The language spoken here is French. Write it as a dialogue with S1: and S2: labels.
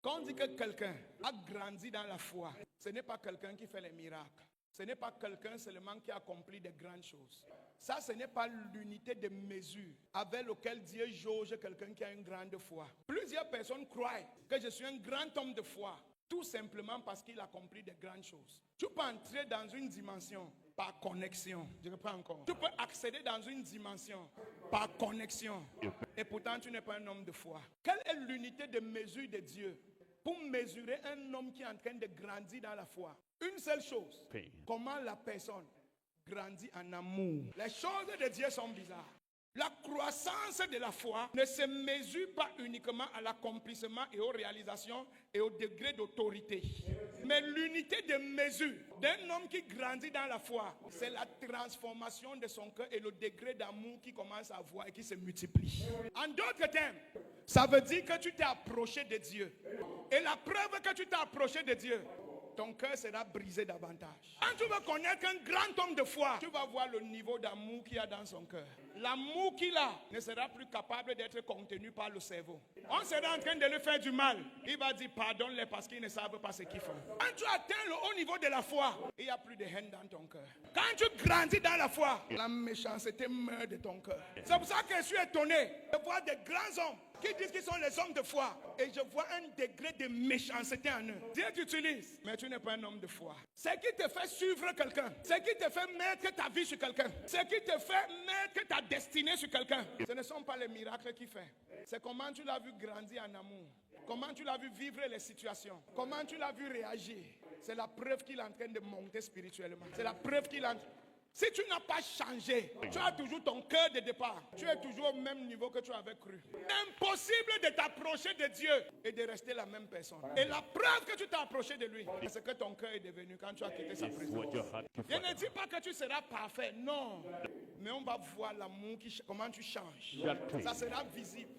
S1: Quand on dit que quelqu'un a grandi dans la foi, ce n'est pas quelqu'un qui fait les miracles. Ce n'est pas quelqu'un seulement qui accomplit de grandes choses. Ça, ce n'est pas l'unité de mesure avec laquelle Dieu jauge quelqu'un qui a une grande foi. Plusieurs personnes croient que je suis un grand homme de foi, tout simplement parce qu'il accomplit de grandes choses. Tu peux entrer dans une dimension par connexion. Je reprends encore. Tu peux accéder dans une dimension par connexion. Et pourtant, tu n'es pas un homme de foi. Quelle est l'unité de mesure de Dieu pour mesurer un homme qui est en train de grandir dans la foi? Une seule chose. Comment la personne grandit en amour. Les choses de Dieu sont bizarres. La croissance de la foi ne se mesure pas uniquement à l'accomplissement et aux réalisations et au degré d'autorité. Mais l'unité de mesure d'un homme qui grandit dans la foi, c'est la transformation de son cœur et le degré d'amour qui commence à avoir et qui se multiplie. En d'autres termes, ça veut dire que tu t'es approché de Dieu. Et la preuve que tu t'es approché de Dieu, ton cœur sera brisé davantage. Quand tu veux connaître un grand homme de foi, tu vas voir le niveau d'amour qu'il y a dans son cœur. L'amour qu'il a ne sera plus capable d'être contenu par le cerveau. On sera en train de lui faire du mal. Il va dire pardonne-les parce qu'ils ne savent pas ce qu'ils font. Quand tu atteins le haut niveau de la foi, il n'y a plus de haine dans ton cœur. Quand tu grandis dans la foi, la méchanceté meurt de ton cœur. C'est pour ça que je suis étonné de voir des grands hommes qui disent qu'ils sont les hommes de foi. Et je vois un degré de méchanceté en eux. Dieu t'utilise, mais tu n'es pas un homme de foi. Ce qui te fait suivre quelqu'un, ce qui te fait mettre ta vie sur quelqu'un, ce qui te fait mettre ta destinée sur quelqu'un, ce ne sont pas les miracles qu'il fait. C'est comment tu l'as vu grandir en amour. Comment tu l'as vu vivre les situations. Comment tu l'as vu réagir. C'est la preuve qu'il est en train de monter spirituellement. C'est la preuve qu'il est en train... Si tu n'as pas changé, tu as toujours ton cœur de départ. Tu es toujours au même niveau que tu avais cru. Impossible de t'approcher de Dieu et de rester la même personne. Et la preuve que tu t'es approché de lui, c'est que ton cœur est devenu quand tu as quitté sa présence. Je ne dis pas que tu seras parfait, non. Mais on va voir l'amour, comment tu changes. Ça sera visible.